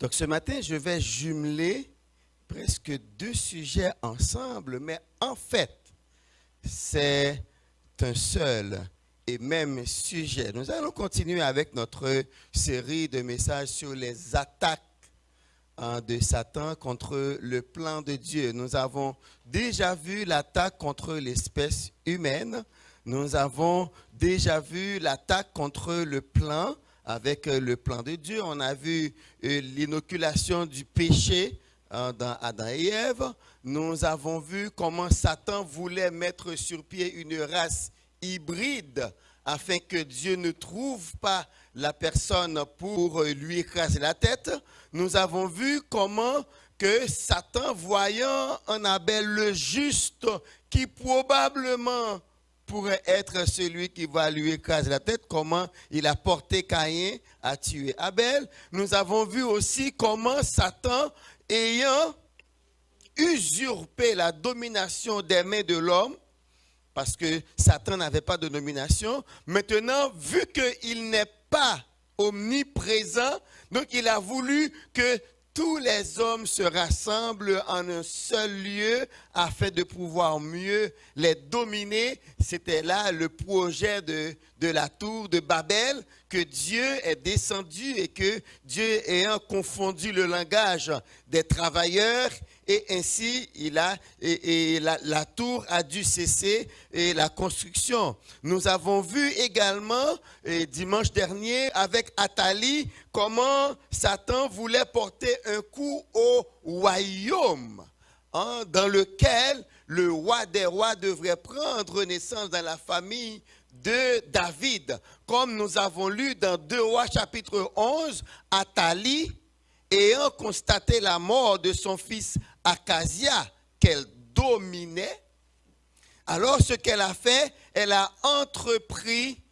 Donc ce matin, je vais jumeler presque deux sujets ensemble, mais en fait, c'est un seul et même sujet. Nous allons continuer avec notre série de messages sur les attaques de Satan contre le plan de Dieu. Nous avons déjà vu l'attaque contre l'espèce humaine. Nous avons déjà vu l'attaque contre le plan avec le plan de Dieu. On a vu l'inoculation du péché dans Adam et Ève. Nous avons vu comment Satan voulait mettre sur pied une race hybride afin que Dieu ne trouve pas la personne pour lui écraser la tête. Nous avons vu comment que Satan, voyant en Abel le juste, qui probablement pourrait être celui qui va lui écraser la tête, comment il a porté Caïn à tuer Abel. Nous avons vu aussi comment Satan, ayant usurpé la domination des mains de l'homme, parce que Satan n'avait pas de domination, maintenant, vu qu'il n'est pas omniprésent, donc il a voulu que tous les hommes se rassemblent en un seul lieu afin de pouvoir mieux les dominer. C'était là le projet de la tour de Babel, que Dieu est descendu et que Dieu ayant confondu le langage des travailleurs, et ainsi la tour a dû cesser et la construction. Nous avons vu également dimanche dernier avec Athalie comment Satan voulait porter un coup au royaume dans lequel le roi des rois devrait prendre naissance dans la famille de David. Comme nous avons lu dans 2 Rois chapitre 11, Athalie, ayant constaté la mort de son fils Acasia, qu'elle dominait, alors ce qu'elle a fait, elle a entrepris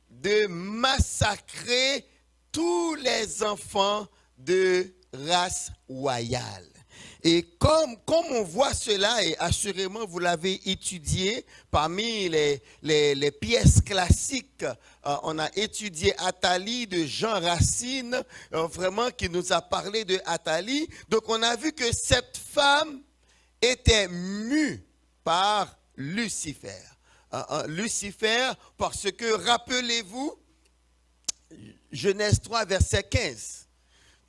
de massacrer tous les enfants de race royale. Et comme on voit cela, et assurément vous l'avez étudié, parmi les pièces classiques, on a étudié Athalie de Jean Racine, vraiment qui nous a parlé de Athalie. Donc on a vu que cette femme était mue par Lucifer. Lucifer, parce que rappelez-vous, Genèse 3, verset 15.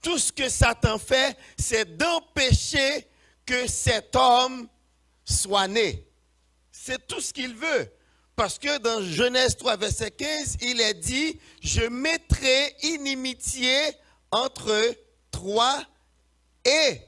Tout ce que Satan fait, c'est d'empêcher que cet homme soit né. C'est tout ce qu'il veut. Parce que dans Genèse 3, verset 15, il est dit, je mettrai inimitié entre toi et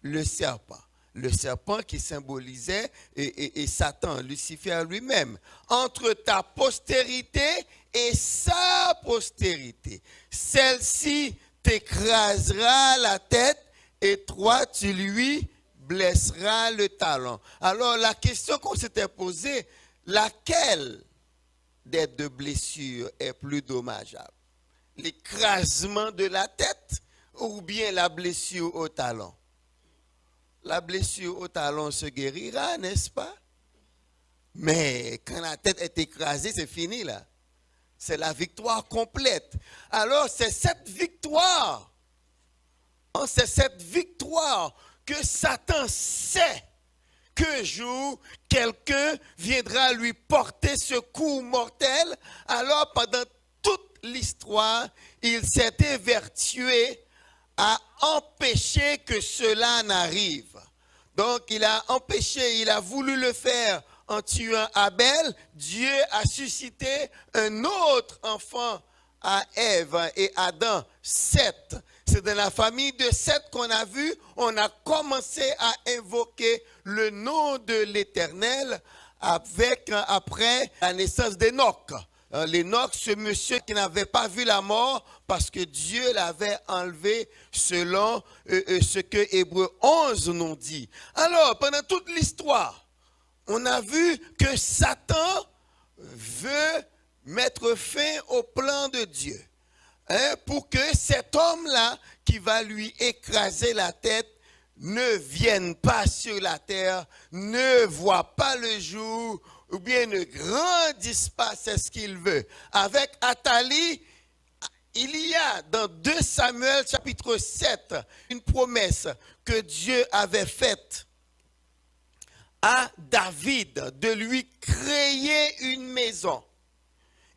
le serpent. Le serpent qui symbolisait et Satan, Lucifer lui-même. Entre ta postérité et sa postérité. Celle-ci t'écrasera la tête et toi, tu lui blesseras le talon. Alors, la question qu'on s'était posée, laquelle des deux blessures est plus dommageable? L'écrasement de la tête ou bien la blessure au talon? La blessure au talon se guérira, n'est-ce pas? Mais quand la tête est écrasée, c'est fini là. C'est la victoire complète. Alors, c'est cette victoire que Satan sait qu'un jour, quelqu'un viendra lui porter ce coup mortel. Alors, pendant toute l'histoire, il s'est évertué à empêcher que cela n'arrive. Donc, il a voulu le faire en tuant Abel. Dieu a suscité un autre enfant à Ève et Adam, Seth. C'est dans la famille de Seth qu'on a vu, on a commencé à invoquer le nom de l'Éternel après la naissance d'Enoch. L'Enoch, ce monsieur qui n'avait pas vu la mort parce que Dieu l'avait enlevé selon ce que Hébreux 11 nous dit. Alors, pendant toute l'histoire, on a vu que Satan veut mettre fin au plan de Dieu. Pour que cet homme-là qui va lui écraser la tête ne vienne pas sur la terre, ne voit pas le jour, ou bien ne grandisse pas, c'est ce qu'il veut. Avec Athalie, Il y a dans 2 Samuel chapitre 7 une promesse que Dieu avait faite à David de lui créer une maison.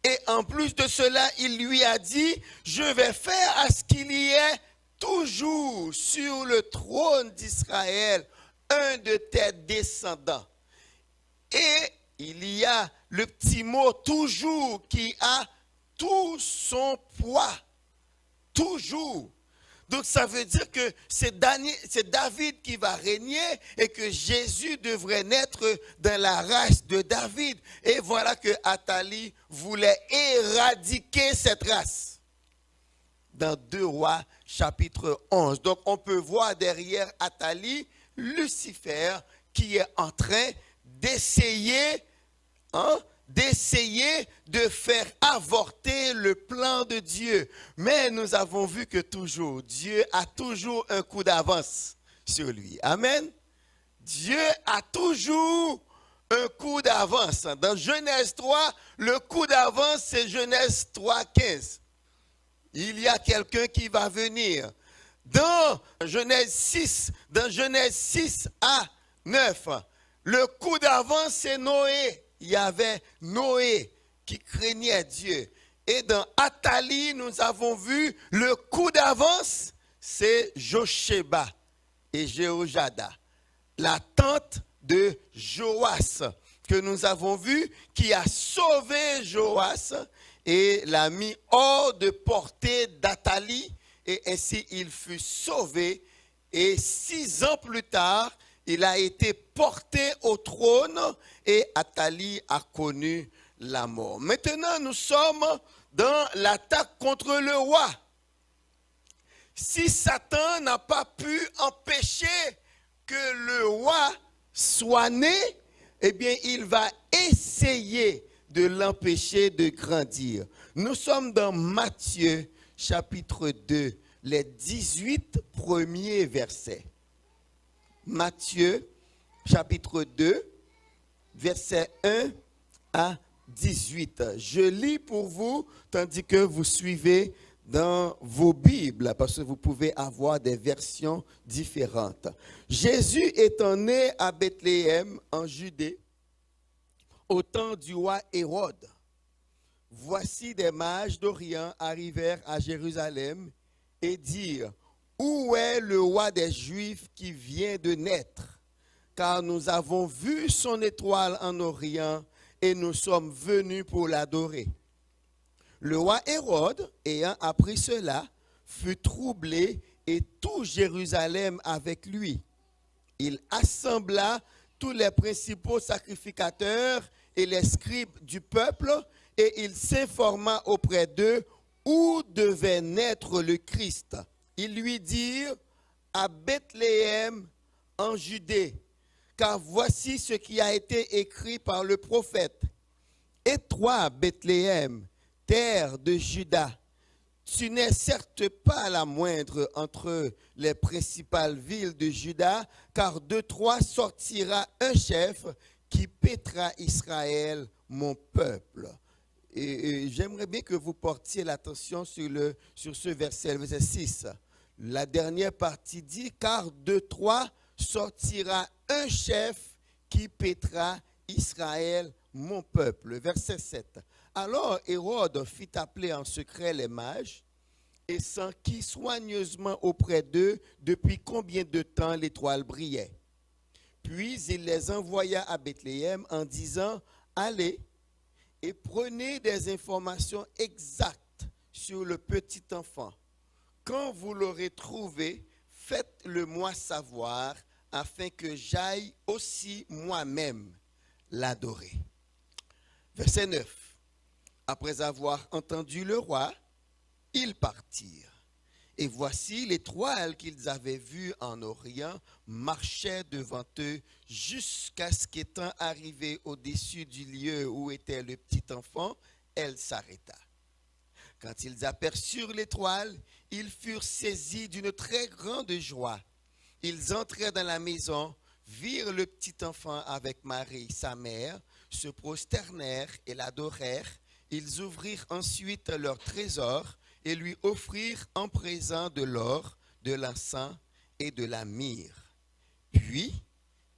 Et en plus de cela, il lui a dit, je vais faire à ce qu'il y ait toujours sur le trône d'Israël un de tes descendants. Et il y a le petit mot toujours qui a tout son poids. Toujours. Donc ça veut dire que c'est David qui va régner et que Jésus devrait naître dans la race de David. Et voilà que Athalie voulait éradiquer cette race. Dans 2 Rois chapitre 11. Donc on peut voir derrière Athalie Lucifer qui est en train d'essayer de faire avorter le plan de Dieu. Mais nous avons vu que toujours, Dieu a toujours un coup d'avance sur lui. Amen. Dieu a toujours un coup d'avance. Dans Genèse 3, le coup d'avance, c'est Genèse 3, 15. Il y a quelqu'un qui va venir. Dans Genèse 6 à 9, le coup d'avance, c'est Noé. Il y avait Noé qui craignait Dieu. Et dans Athalie, nous avons vu le coup d'avance, c'est Josheba et Jéhojada, la tante de Joas, que nous avons vu, qui a sauvé Joas et l'a mis hors de portée d'Athalie, et ainsi il fut sauvé. Et 6 ans plus tard, il a été porté au trône et Athalie a connu la mort. Maintenant, nous sommes dans l'attaque contre le roi. Si Satan n'a pas pu empêcher que le roi soit né, eh bien, il va essayer de l'empêcher de grandir. Nous sommes dans Matthieu, chapitre 2, les 18 premiers versets. Matthieu, chapitre 2, versets 1 à 18. Je lis pour vous, tandis que vous suivez dans vos Bibles, parce que vous pouvez avoir des versions différentes. Jésus étant né à Bethléem, en Judée, au temps du roi Hérode, voici des mages d'Orient arrivèrent à Jérusalem et dirent, où est le roi des Juifs qui vient de naître? Car nous avons vu son étoile en Orient et nous sommes venus pour l'adorer. Le roi Hérode, ayant appris cela, fut troublé et tout Jérusalem avec lui. Il assembla tous les principaux sacrificateurs et les scribes du peuple et il s'informa auprès d'eux où devait naître le Christ. Ils lui dirent, à Bethléem en Judée, car voici ce qui a été écrit par le prophète. Et toi, Bethléem, terre de Juda, tu n'es certes pas la moindre entre les principales villes de Juda, car de toi sortira un chef qui paîtra Israël, mon peuple. Et j'aimerais bien que vous portiez l'attention sur ce verset, le verset 6. La dernière partie dit, car de toi sortira un chef qui paîtra Israël, mon peuple. Verset 7. Alors Hérode fit appeler en secret les mages et s'enquit soigneusement auprès d'eux depuis combien de temps l'étoile brillait. Puis il les envoya à Bethléem en disant, allez et prenez des informations exactes sur le petit enfant. Quand vous l'aurez trouvé, faites-le-moi savoir, afin que j'aille aussi moi-même l'adorer. Verset 9. Après avoir entendu le roi, ils partirent. Et voici l'étoile qu'ils avaient vue en Orient marchait devant eux jusqu'à ce qu'étant arrivée au-dessus du lieu où était le petit enfant, elle s'arrêta. Quand ils aperçurent l'étoile, ils furent saisis d'une très grande joie. Ils entrèrent dans la maison, virent le petit enfant avec Marie, sa mère, se prosternèrent et l'adorèrent. Ils ouvrirent ensuite leur trésor et lui offrirent en présent de l'or, de l'encens et de la myrrhe. Puis,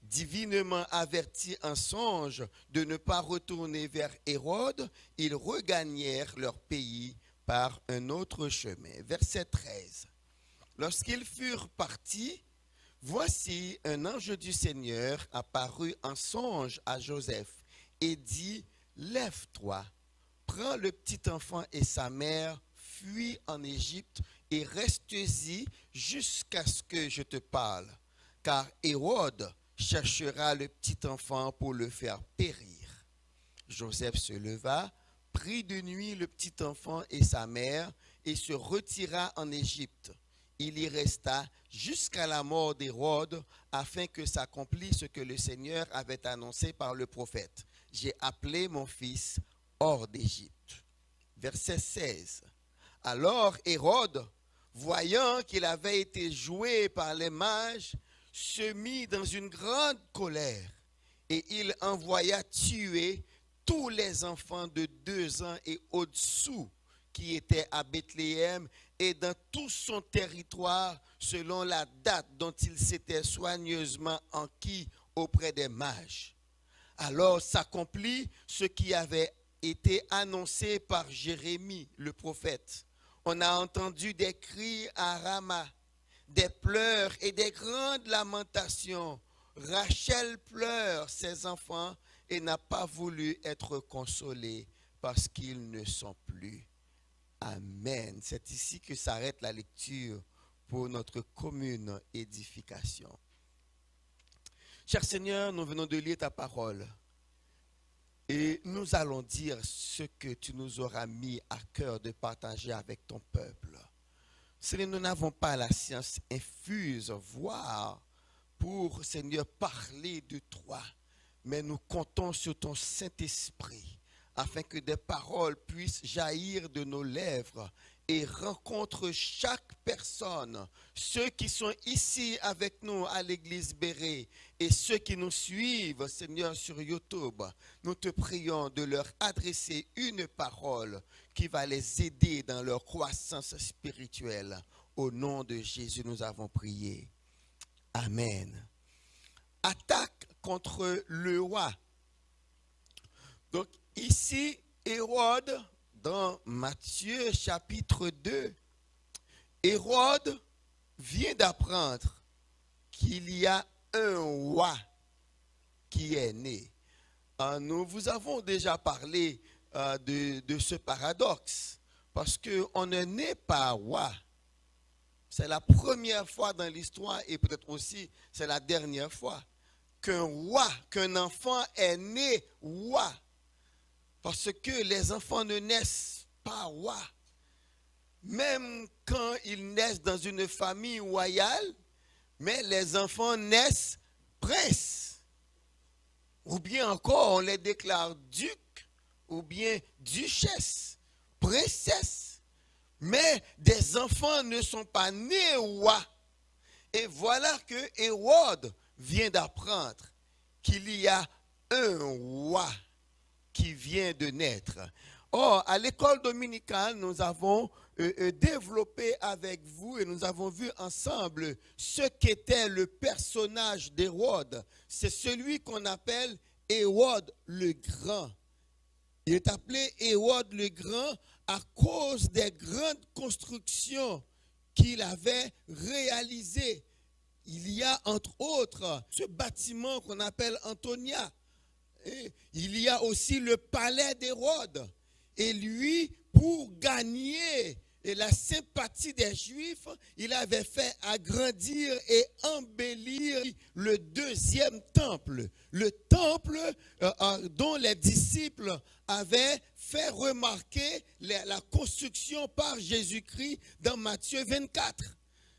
divinement avertis en songe de ne pas retourner vers Hérode, ils regagnèrent leur pays par un autre chemin. Verset 13. Lorsqu'ils furent partis, voici un ange du Seigneur apparut en songe à Joseph et dit, lève-toi, prends le petit enfant et sa mère, fuis en Égypte et reste-y jusqu'à ce que je te parle, car Hérode cherchera le petit enfant pour le faire périr. Joseph se leva, prit de nuit le petit enfant et sa mère et se retira en Égypte. Il y resta jusqu'à la mort d'Hérode afin que s'accomplisse ce que le Seigneur avait annoncé par le prophète. J'ai appelé mon fils hors d'Égypte. Verset 16. Alors Hérode, voyant qu'il avait été joué par les mages, se mit dans une grande colère et il envoya tuer tous les enfants de 2 ans et au-dessous qui étaient à Bethléem et dans tout son territoire selon la date dont il s'était soigneusement enquis auprès des mages. Alors s'accomplit ce qui avait été annoncé par Jérémie le prophète. On a entendu des cris à Rama, des pleurs et des grandes lamentations. Rachel pleure ses enfants et n'a pas voulu être consolée parce qu'ils ne sont plus. Amen. C'est ici que s'arrête la lecture pour notre commune édification. Cher Seigneur, nous venons de lire ta parole et nous allons dire ce que tu nous auras mis à cœur de partager avec ton peuple. Seigneur, nous n'avons pas la science infuse, voire pour, Seigneur, parler de toi, mais nous comptons sur ton Saint-Esprit afin que des paroles puissent jaillir de nos lèvres et rencontrent chaque personne, ceux qui sont ici avec nous à l'église Béret et ceux qui nous suivent, Seigneur, sur YouTube. Nous te prions de leur adresser une parole qui va les aider dans leur croissance spirituelle. Au nom de Jésus, nous avons prié. Amen. Attaque contre le roi. Donc, ici, Hérode, dans Matthieu chapitre 2, Hérode vient d'apprendre qu'il y a un roi qui est né. Nous vous avons déjà parlé de ce paradoxe, parce qu'on ne naît pas roi. C'est la première fois dans l'histoire, et peut-être aussi c'est la dernière fois, qu'un roi, qu'un enfant est né roi. Parce que les enfants ne naissent pas rois. Même quand ils naissent dans une famille royale, mais les enfants naissent princes. Ou bien encore, on les déclare ducs, ou bien duchesses, princesses. Mais des enfants ne sont pas nés rois. Et voilà que Hérode vient d'apprendre qu'il y a un roi qui vient de naître. Or, à l'école dominicale, nous avons développé avec vous et nous avons vu ensemble ce qu'était le personnage d'Hérode. C'est celui qu'on appelle Hérode le Grand. Il est appelé Hérode le Grand à cause des grandes constructions qu'il avait réalisées. Il y a entre autres ce bâtiment qu'on appelle Antonia. Et il y a aussi le palais d'Hérode. Et lui, pour gagner la sympathie des Juifs, il avait fait agrandir et embellir le deuxième temple. Le temple dont les disciples avaient fait remarquer la construction par Jésus-Christ dans Matthieu 24.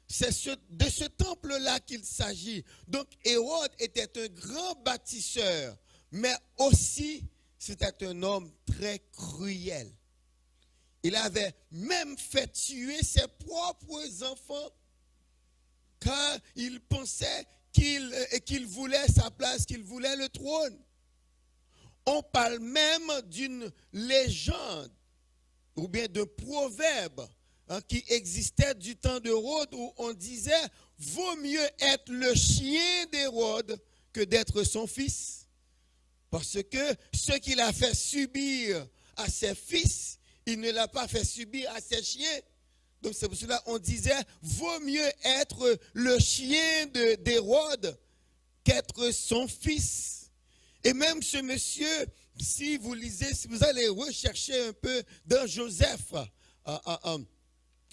C'est de ce temple-là qu'il s'agit. Donc Hérode était un grand bâtisseur. Mais aussi, c'était un homme très cruel. Il avait même fait tuer ses propres enfants car il pensait qu'il voulait sa place, qu'il voulait le trône. On parle même d'une légende ou bien d'un proverbe qui existait du temps d'Hérode où on disait vaut mieux être le chien d'Hérode que d'être son fils. Parce que ce qu'il a fait subir à ses fils, il ne l'a pas fait subir à ses chiens. Donc c'est pour cela qu'on disait vaut mieux être le chien d'Hérode qu'être son fils. Et même ce monsieur, si vous lisez, si vous allez rechercher un peu dans Joseph,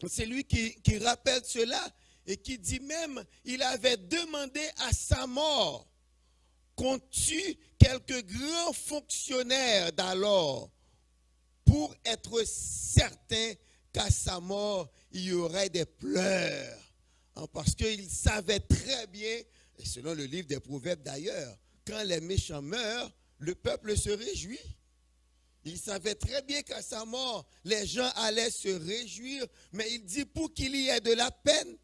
c'est lui qui rappelle cela et qui dit même, il avait demandé à sa mort qu'on tue quelques grands fonctionnaires d'alors pour être certain qu'à sa mort, il y aurait des pleurs. Parce qu'il savait très bien, et selon le livre des Proverbes d'ailleurs, quand les méchants meurent, le peuple se réjouit. Il savait très bien qu'à sa mort, les gens allaient se réjouir, mais il dit pour qu'il y ait de la peine,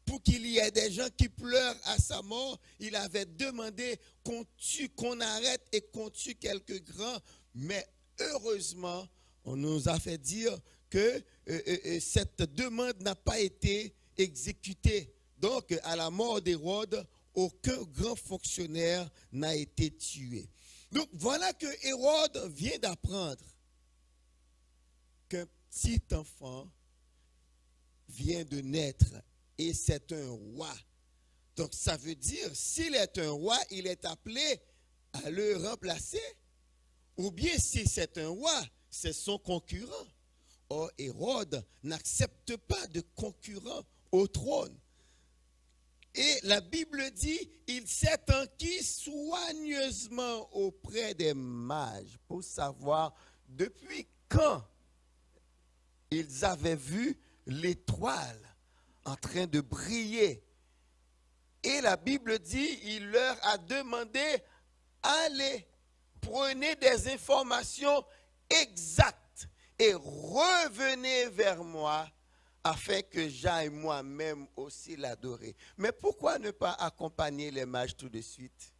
pour qu'il y ait des gens qui pleurent à sa mort, il avait demandé qu'on tue, qu'on arrête et qu'on tue quelques grands. Mais heureusement, on nous a fait dire que cette demande n'a pas été exécutée. Donc, à la mort d'Hérode, aucun grand fonctionnaire n'a été tué. Donc, voilà que Hérode vient d'apprendre qu'un petit enfant vient de naître et c'est un roi. Donc, ça veut dire, s'il est un roi, il est appelé à le remplacer. Ou bien, si c'est un roi, c'est son concurrent. Or, Hérode n'accepte pas de concurrent au trône. Et la Bible dit, il s'est enquis soigneusement auprès des mages pour savoir depuis quand ils avaient vu l'étoile en train de briller. Et la Bible dit, il leur a demandé, allez, prenez des informations exactes et revenez vers moi afin que j'aille moi-même aussi l'adorer. Mais pourquoi ne pas accompagner les mages tout de suite?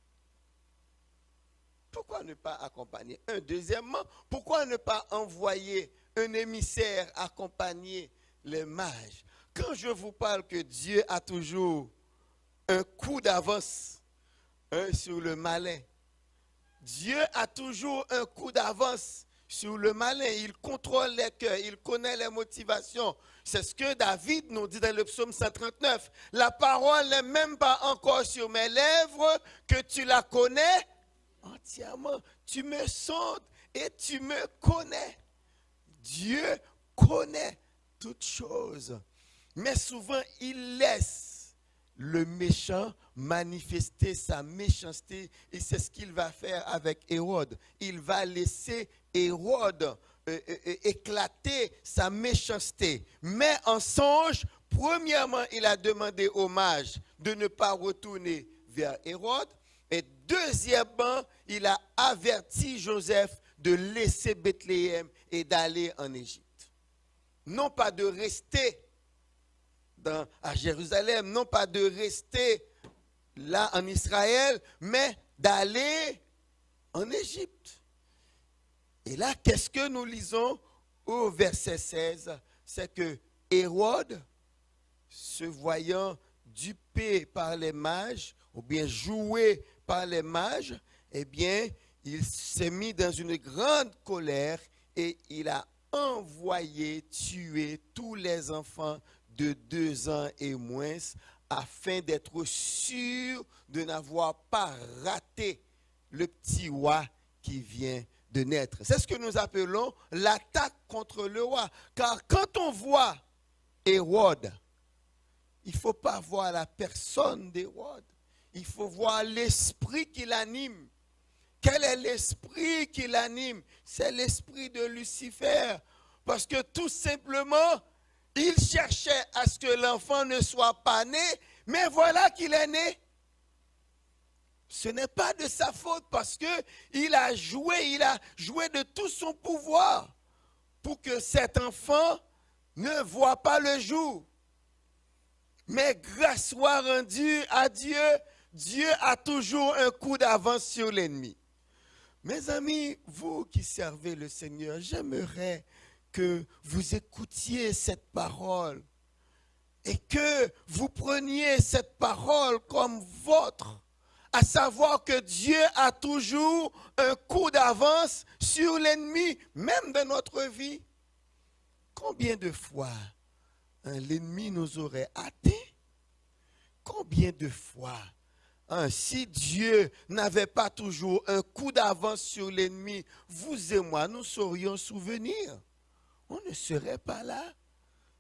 Pourquoi ne pas accompagner? Deuxièmement, pourquoi ne pas envoyer un émissaire accompagner les mages? Quand je vous parle que Dieu a toujours un coup d'avance sur le malin, Dieu a toujours un coup d'avance sur le malin. Il contrôle les cœurs, il connaît les motivations. C'est ce que David nous dit dans le psaume 139. La parole n'est même pas encore sur mes lèvres que tu la connais entièrement. Tu me sondes et tu me connais. Dieu connaît toutes choses. Mais souvent, il laisse le méchant manifester sa méchanceté et c'est ce qu'il va faire avec Hérode. Il va laisser Hérode éclater sa méchanceté. Mais en songe, premièrement, il a demandé aux mages de ne pas retourner vers Hérode. Et deuxièmement, il a averti Joseph de laisser Bethléem et d'aller en Égypte. Non pas de rester à Jérusalem, non pas de rester là en Israël, mais d'aller en Égypte. Et là, qu'est-ce que nous lisons au verset 16? C'est que Hérode, se voyant dupé par les mages, ou bien joué par les mages, eh bien, il s'est mis dans une grande colère et il a envoyé tuer tous les enfants de 2 ans et moins afin d'être sûr de n'avoir pas raté le petit roi qui vient de naître. C'est ce que nous appelons l'attaque contre le roi. Car quand on voit Hérode, il ne faut pas voir la personne d'Hérode. Il faut voir l'esprit qui l'anime. Quel est l'esprit qui l'anime? C'est l'esprit de Lucifer. Parce que tout simplement, il cherchait à ce que l'enfant ne soit pas né, mais voilà qu'il est né. Ce n'est pas de sa faute parce qu'il a joué de tout son pouvoir pour que cet enfant ne voit pas le jour. Mais grâce soit rendue à Dieu, Dieu a toujours un coup d'avance sur l'ennemi. Mes amis, vous qui servez le Seigneur, j'aimerais que vous écoutiez cette parole et que vous preniez cette parole comme vôtre, à savoir que Dieu a toujours un coup d'avance sur l'ennemi, même de notre vie. Combien de fois l'ennemi nous aurait atteints? Combien de fois, si Dieu n'avait pas toujours un coup d'avance sur l'ennemi, vous et moi, nous saurions souvenir. On ne serait pas là.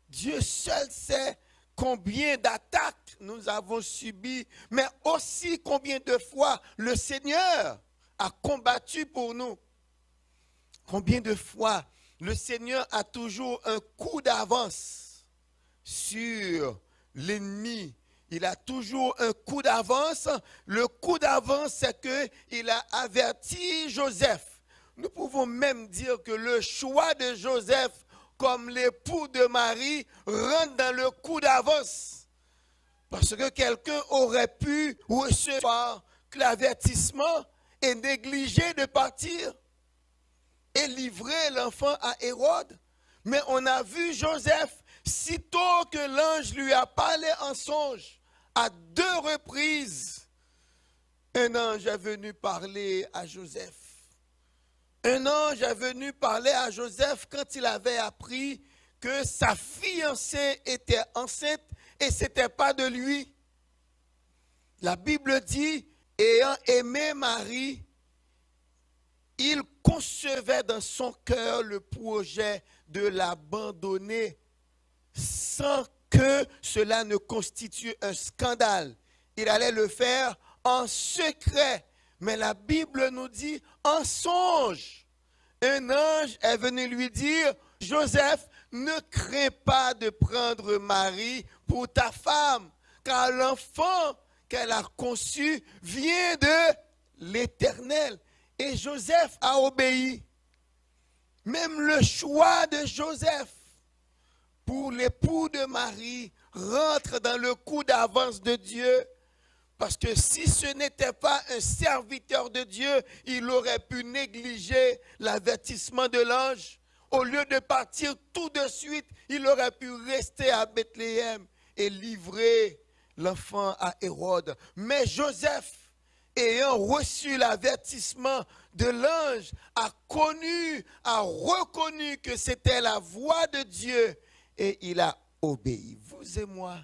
Dieu seul sait combien d'attaques nous avons subies, mais aussi combien de fois le Seigneur a combattu pour nous. Combien de fois le Seigneur a toujours un coup d'avance sur l'ennemi. Il a toujours un coup d'avance. Le coup d'avance, c'est qu'il a averti Joseph. Nous pouvons même dire que le choix de Joseph comme l'époux de Marie rentre dans le coup d'avance. Parce que quelqu'un aurait pu recevoir l'avertissement et négliger de partir et livrer l'enfant à Hérode. Mais on a vu Joseph, sitôt que l'ange lui a parlé en songe, à 2 reprises, un ange est venu parler à Joseph. Un ange est venu parler à Joseph quand il avait appris que sa fiancée était enceinte et ce n'était pas de lui. La Bible dit, ayant aimé Marie, il concevait dans son cœur le projet de l'abandonner sans que cela ne constitue un scandale. Il allait le faire en secret. Mais la Bible nous dit en songe. Un ange est venu lui dire, Joseph, ne crains pas de prendre Marie pour ta femme, car l'enfant qu'elle a conçu vient de l'Éternel. Et Joseph a obéi. Même le choix de Joseph pour l'époux de Marie rentre dans le coup d'avance de Dieu. Parce que si ce n'était pas un serviteur de Dieu, il aurait pu négliger l'avertissement de l'ange. Au lieu de partir tout de suite, il aurait pu rester à Bethléem et livrer l'enfant à Hérode. Mais Joseph, ayant reçu l'avertissement de l'ange, a reconnu que c'était la voix de Dieu et il a obéi. Vous et moi,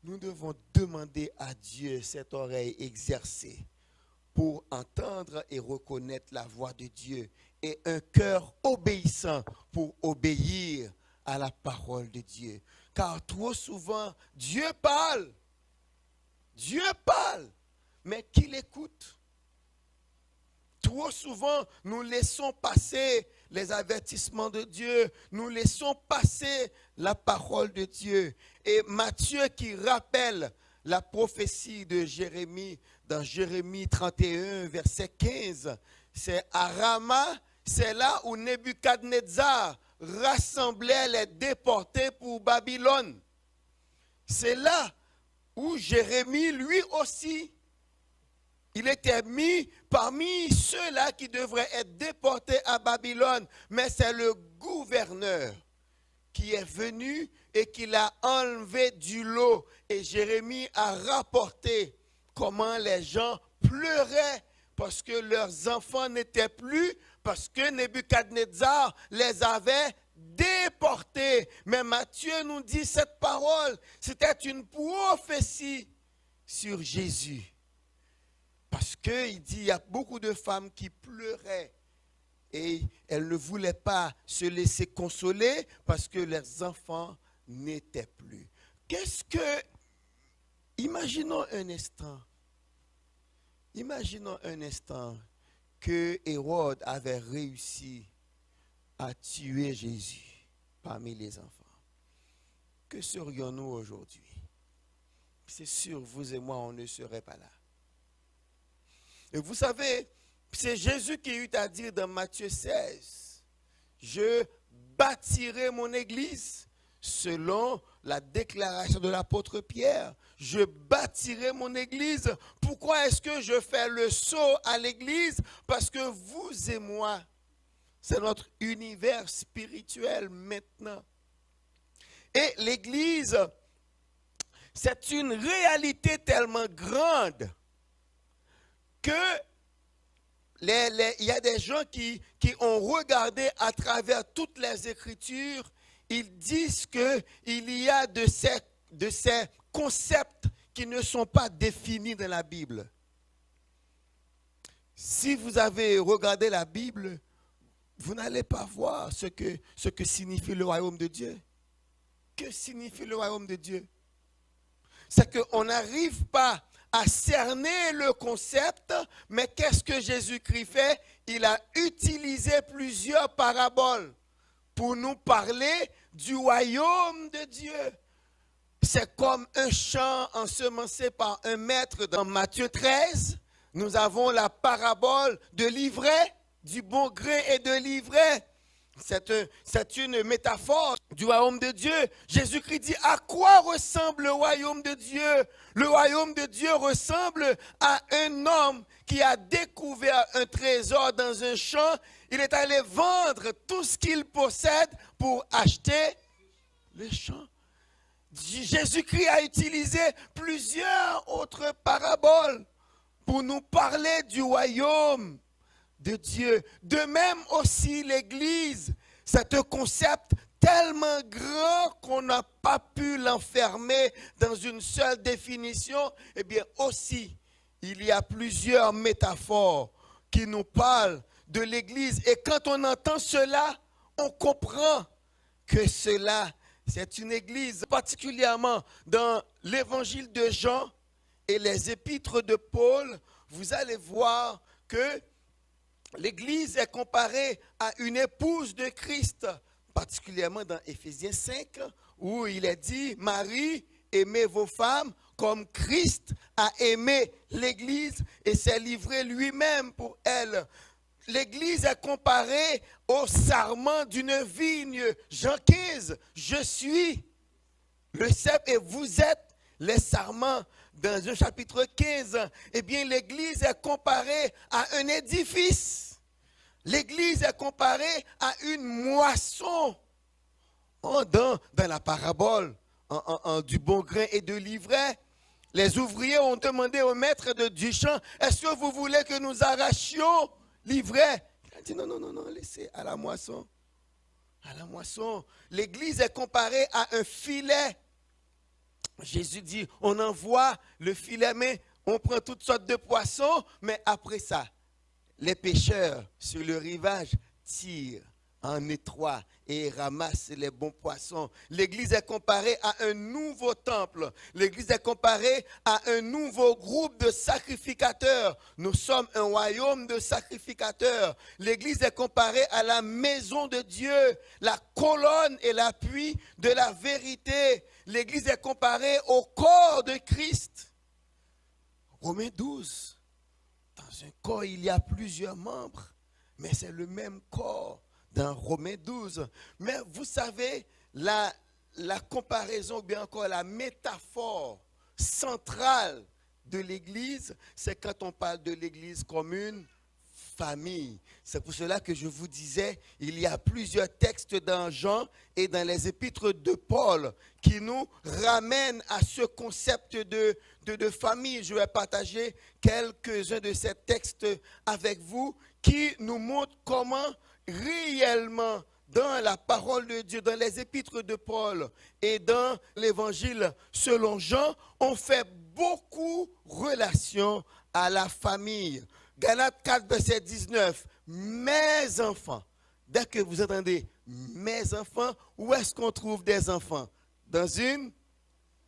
nous devons demander à Dieu cette oreille exercée pour entendre et reconnaître la voix de Dieu et un cœur obéissant pour obéir à la parole de Dieu. Car trop souvent, Dieu parle, mais qui l'écoute? Trop souvent, nous laissons passer les avertissements de Dieu, nous laissons passer la parole de Dieu. Et Matthieu qui rappelle la prophétie de Jérémie, dans Jérémie 31, verset 15, c'est à Rama, c'est là où Nebuchadnezzar rassemblait les déportés pour Babylone. C'est là où Jérémie, lui aussi, il était mis parmi ceux-là qui devraient être déportés à Babylone. Mais c'est le gouverneur qui est venu et qui l'a enlevé du lot. Et Jérémie a rapporté comment les gens pleuraient parce que leurs enfants n'étaient plus, parce que Nebuchadnezzar les avait déportés. Mais Matthieu nous dit cette parole, c'était une prophétie sur Jésus. Parce qu'il dit, il y a beaucoup de femmes qui pleuraient et elles ne voulaient pas se laisser consoler parce que leurs enfants n'étaient plus. Imaginons un instant que Hérode avait réussi à tuer Jésus parmi les enfants. Que serions-nous aujourd'hui? C'est sûr, vous et moi, on ne serait pas là. Et vous savez, c'est Jésus qui eut à dire dans Matthieu 16, je bâtirai mon église selon la déclaration de l'apôtre Pierre. Je bâtirai mon église. Pourquoi est-ce que je fais le saut à l'église? Parce que vous et moi, C'est notre univers spirituel maintenant. Et l'Église, c'est une réalité tellement grande que il y a des gens qui ont regardé à travers toutes les Écritures, ils disent qu'il y a de ces concepts qui ne sont pas définis dans la Bible. Si vous avez regardé la Bible, vous n'allez pas voir ce que signifie le royaume de Dieu. Que signifie le royaume de Dieu? C'est qu'on n'arrive pas à cerner le concept, mais qu'est-ce que Jésus-Christ fait? Il a utilisé plusieurs paraboles pour nous parler du royaume de Dieu. C'est comme un champ ensemencé par un maître. Dans Matthieu 13, nous avons la parabole de l'ivraie, du bon grain et de l'ivraie. C'est une métaphore du royaume de Dieu. Jésus-Christ dit, à quoi ressemble le royaume de Dieu? Le royaume de Dieu ressemble à un homme qui a découvert un trésor dans un champ. Il est allé vendre tout ce qu'il possède pour acheter le champ. Jésus-Christ a utilisé plusieurs autres paraboles pour nous parler du royaume de Dieu. De même aussi l'Église, c'est un concept tellement grand qu'on n'a pas pu l'enfermer dans une seule définition. Eh bien aussi, il y a plusieurs métaphores qui nous parlent de l'Église. Et quand on entend cela, on comprend que cela, c'est une Église, particulièrement dans l'Évangile de Jean et les épîtres de Paul. Vous allez voir que l'Église est comparée à une épouse de Christ, particulièrement dans Éphésiens 5, où il est dit, Marie, aimez vos femmes comme Christ a aimé l'Église et s'est livré lui-même pour elle. L'Église est comparée au sarment d'une vigne. Jean 15, je suis le cep et vous êtes les sarments. Dans un chapitre 15, eh bien, l'Église est comparée à un édifice. L'Église est comparée à une moisson. Dans la parabole du bon grain et de l'ivraie, les ouvriers ont demandé au maître du champ, est-ce que vous voulez que nous arrachions l'ivraie? Il a dit non, laissez à la moisson. À la moisson. L'Église est comparée à un filet. Jésus dit, on envoie le filet, mais on prend toutes sortes de poissons, mais après ça, les pêcheurs sur le rivage tirent en étroit et ramassent les bons poissons. L'Église est comparée à un nouveau temple. L'Église est comparée à un nouveau groupe de sacrificateurs. Nous sommes un royaume de sacrificateurs. L'Église est comparée à la maison de Dieu, la colonne et l'appui de la vérité. L'Église est comparée au corps de Christ. Romains 12. Dans un corps, il y a plusieurs membres, mais c'est le même corps dans Romains 12. Mais vous savez, la comparaison, ou bien encore la métaphore centrale de l'Église, c'est quand on parle de l'Église comme une famille. C'est pour cela que je vous disais, il y a plusieurs textes dans Jean et dans les épîtres de Paul qui nous ramènent à ce concept de famille. Je vais partager quelques-uns de ces textes avec vous qui nous montrent comment réellement dans la parole de Dieu, dans les épîtres de Paul et dans l'évangile selon Jean, on fait beaucoup relation à la famille. Galates 4, verset 19, mes enfants. Dès que vous entendez mes enfants, où est-ce qu'on trouve des enfants? Dans une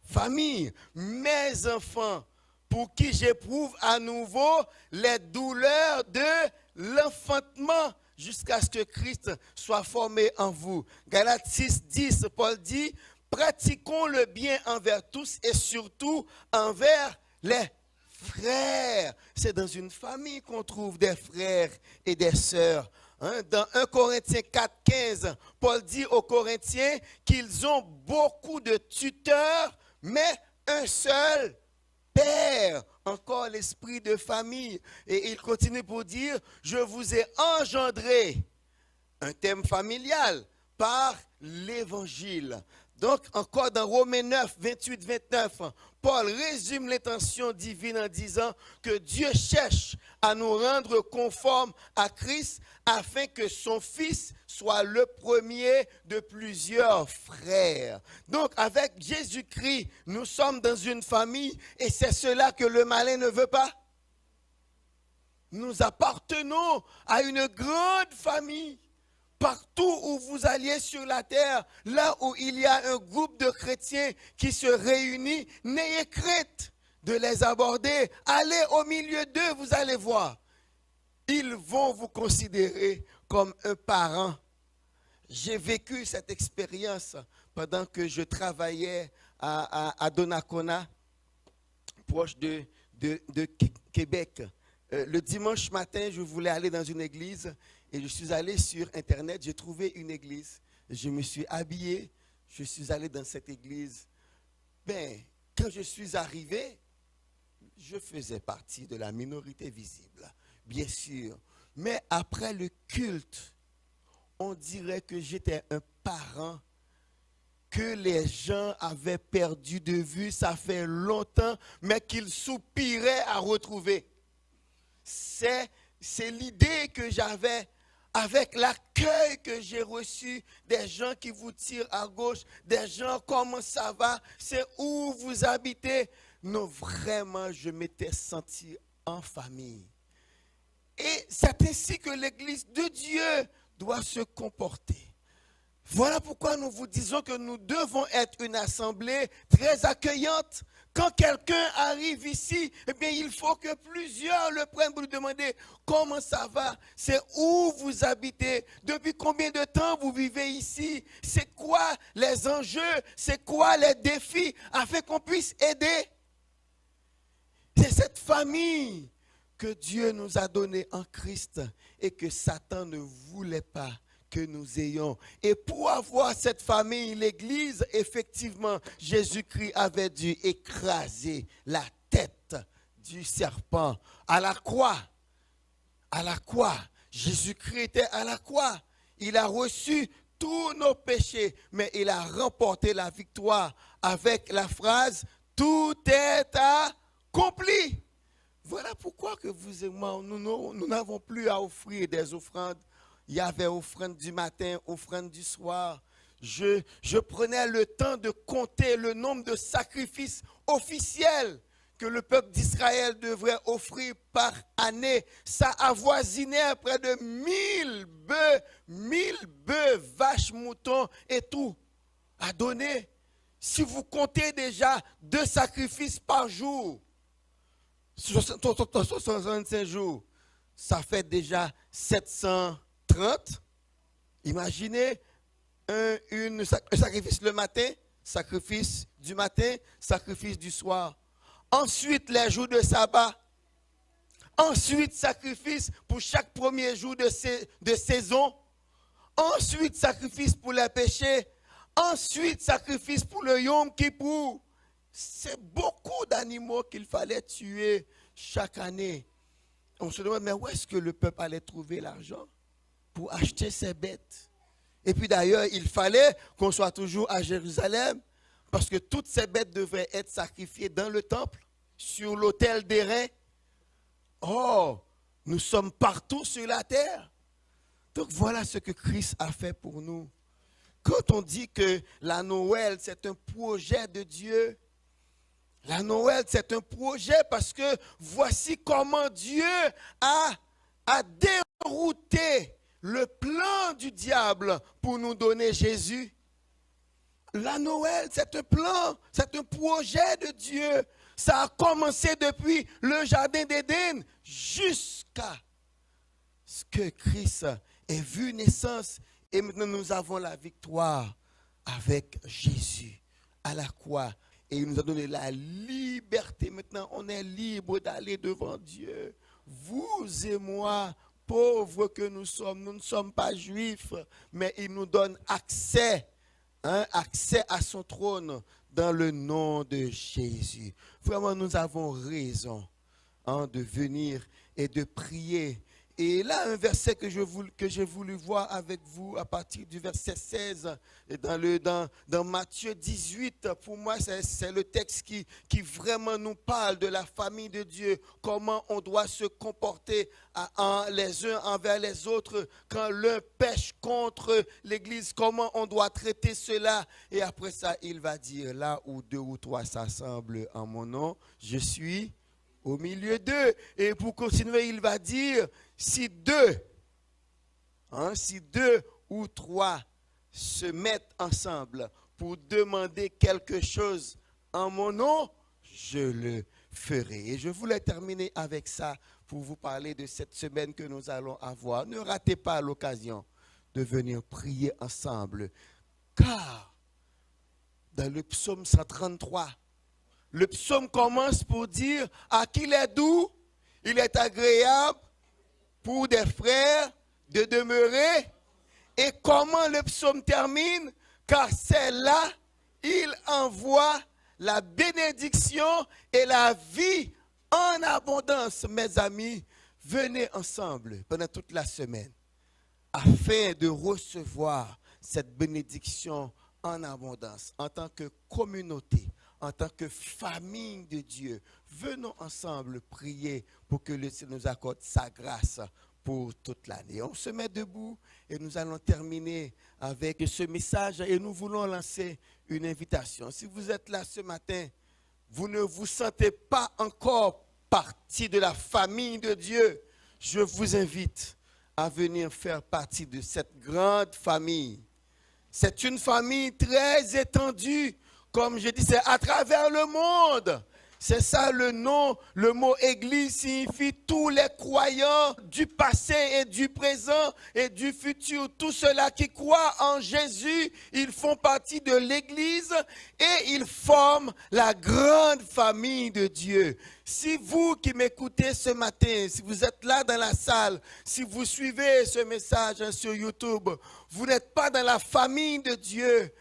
famille. Mes enfants, pour qui j'éprouve à nouveau les douleurs de l'enfantement jusqu'à ce que Christ soit formé en vous. Galates 6, 10, Paul dit, pratiquons le bien envers tous et surtout envers les frères. C'est dans une famille qu'on trouve des frères et des sœurs. Dans 1 Corinthiens 4, 15, Paul dit aux Corinthiens qu'ils ont beaucoup de tuteurs, mais un seul Père. Encore l'esprit de famille. Et il continue pour dire, je vous ai engendré un thème familial par l'évangile. Donc, encore dans Romains 9, 28, 29, Paul résume l'intention divine en disant que Dieu cherche à nous rendre conformes à Christ afin que son Fils soit le premier de plusieurs frères. Donc, avec Jésus-Christ, nous sommes dans une famille et c'est cela que le malin ne veut pas. Nous appartenons à une grande famille. Partout où vous alliez sur la terre, là où il y a un groupe de chrétiens qui se réunit, n'ayez crainte de les aborder. Allez au milieu d'eux, vous allez voir. Ils vont vous considérer comme un parent. J'ai vécu cette expérience pendant que je travaillais à Donnacona, proche de Québec. Le dimanche matin, je voulais aller dans une église. Et je suis allé sur Internet, j'ai trouvé une église. Je me suis habillé, je suis allé dans cette église. Quand je suis arrivé, je faisais partie de la minorité visible, bien sûr. Mais après le culte, on dirait que j'étais un parent que les gens avaient perdu de vue, ça fait longtemps, mais qu'ils soupiraient à retrouver. C'est l'idée que j'avais. Avec l'accueil que j'ai reçu, des gens qui vous tirent à gauche, des gens, comment ça va, c'est où vous habitez. Non, vraiment, je m'étais senti en famille. Et c'est ainsi que l'Église de Dieu doit se comporter. Voilà pourquoi nous vous disons que nous devons être une assemblée très accueillante. Quand quelqu'un arrive ici, eh bien, il faut que plusieurs le prennent pour lui demander comment ça va, c'est où vous habitez, depuis combien de temps vous vivez ici, c'est quoi les enjeux, c'est quoi les défis, afin qu'on puisse aider. C'est cette famille que Dieu nous a donnée en Christ et que Satan ne voulait pas que nous ayons. Et pour avoir cette famille, l'Église, effectivement, Jésus-Christ avait dû écraser la tête du serpent à la croix. À la croix. Jésus-Christ était à la croix. Il a reçu tous nos péchés, mais il a remporté la victoire avec la phrase « Tout est accompli ». Voilà pourquoi que vous et moi, nous n'avons plus à offrir des offrandes. Il y avait offrande du matin, offrande du soir. Je prenais le temps de compter le nombre de sacrifices officiels que le peuple d'Israël devrait offrir par année. Ça avoisinait près de 1000 bœufs, vaches, moutons et tout à donner. Si vous comptez déjà 2 sacrifices par jour, 65 jours, ça fait déjà 730. Imaginez un sacrifice le matin, sacrifice du matin, sacrifice du soir. Ensuite, les jours de sabbat. Ensuite, sacrifice pour chaque premier jour de saison. Ensuite, sacrifice pour les péchés. Ensuite, sacrifice pour le Yom Kippour. C'est beaucoup d'animaux qu'il fallait tuer chaque année. On se demande, mais où est-ce que le peuple allait trouver l'argent pour acheter ces bêtes? Et puis d'ailleurs, il fallait qu'on soit toujours à Jérusalem, parce que toutes ces bêtes devaient être sacrifiées dans le temple, sur l'autel d'airain. Oh, nous sommes partout sur la terre. Donc voilà ce que Christ a fait pour nous. Quand on dit que la Noël, c'est un projet de Dieu, la Noël, c'est un projet parce que voici comment Dieu a dérouté le plan du diable pour nous donner Jésus. La Noël, c'est un plan, c'est un projet de Dieu. Ça a commencé depuis le jardin d'Éden jusqu'à ce que Christ ait vu naissance. Et maintenant, nous avons la victoire avec Jésus à la croix. Et il nous a donné la liberté. Maintenant, on est libre d'aller devant Dieu. Vous et moi, pauvres que nous ne sommes pas juifs, mais il nous donne accès, accès à son trône dans le nom de Jésus. Vraiment, nous avons raison de venir et de prier Et là, un verset que j'ai voulu voir avec vous à partir du verset 16, et dans Matthieu 18, pour moi, c'est le texte qui vraiment nous parle de la famille de Dieu, comment on doit se comporter les uns envers les autres quand l'un pêche contre l'Église, comment on doit traiter cela. Et après ça, il va dire, là où deux ou trois s'assemblent en mon nom, je suis au milieu d'eux. Et pour continuer, il va dire, si deux ou trois se mettent ensemble pour demander quelque chose en mon nom, je le ferai. Et je voulais terminer avec ça pour vous parler de cette semaine que nous allons avoir. Ne ratez pas l'occasion de venir prier ensemble, car dans le psaume 133, le psaume commence pour dire à qui il est doux, il est agréable pour des frères de demeurer. Et comment le psaume termine? Car c'est là, il envoie la bénédiction et la vie en abondance. Mes amis, venez ensemble pendant toute la semaine afin de recevoir cette bénédiction en abondance en tant que communauté, en tant que famille de Dieu. Venons ensemble prier pour que le Seigneur nous accorde sa grâce pour toute l'année. On se met debout et nous allons terminer avec ce message et nous voulons lancer une invitation. Si vous êtes là ce matin, vous ne vous sentez pas encore partie de la famille de Dieu, je vous invite à venir faire partie de cette grande famille. C'est une famille très étendue. Comme je dis, c'est à travers le monde. C'est ça le nom. Le mot église signifie tous les croyants du passé et du présent et du futur. Tous ceux-là qui croient en Jésus, ils font partie de l'église et ils forment la grande famille de Dieu. Si vous qui m'écoutez ce matin, si vous êtes là dans la salle, si vous suivez ce message sur YouTube, vous n'êtes pas dans la famille de Dieu,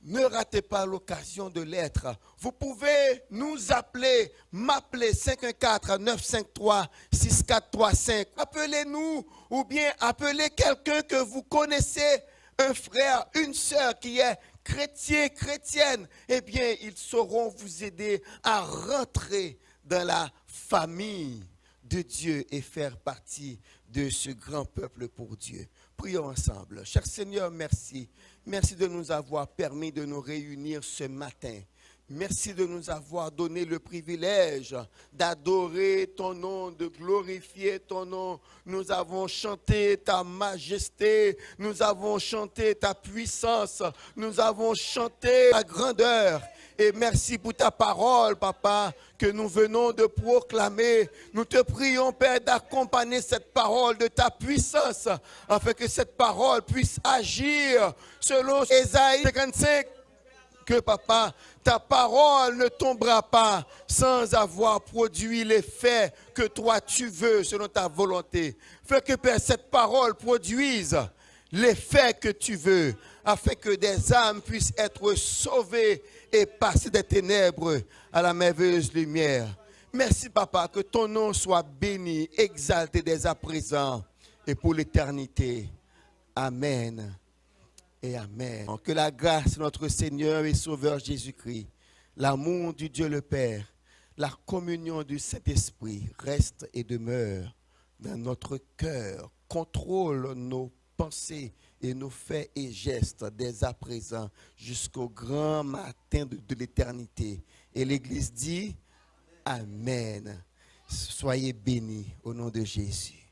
ne ratez pas l'occasion de l'être. Vous pouvez nous appeler, m'appeler 514-953-6435. Appelez-nous ou bien appelez quelqu'un que vous connaissez, un frère, une sœur qui est chrétien, chrétienne. Eh bien, ils sauront vous aider à rentrer dans la famille de Dieu et faire partie de ce grand peuple pour Dieu. Prions ensemble. Cher Seigneur, merci. Merci de nous avoir permis de nous réunir ce matin. Merci de nous avoir donné le privilège d'adorer ton nom, de glorifier ton nom. Nous avons chanté ta majesté, nous avons chanté ta puissance, nous avons chanté ta grandeur. Et merci pour ta parole, Papa, que nous venons de proclamer. Nous te prions, Père, d'accompagner cette parole de ta puissance, afin que cette parole puisse agir selon Ésaïe 55. Que, Papa, ta parole ne tombera pas sans avoir produit l'effet que toi tu veux selon ta volonté. Fais que, Père, cette parole produise l'effet que tu veux, afin que des âmes puissent être sauvées et passer des ténèbres à la merveilleuse lumière. Merci, Papa, que ton nom soit béni, exalté dès à présent et pour l'éternité. Amen et amen. Que la grâce de notre Seigneur et Sauveur Jésus-Christ, l'amour du Dieu le Père, la communion du Saint-Esprit reste et demeure dans notre cœur, contrôle nos pensées et nos faits et gestes dès à présent jusqu'au grand matin de l'éternité. Et l'Église dit Amen. Soyez bénis au nom de Jésus.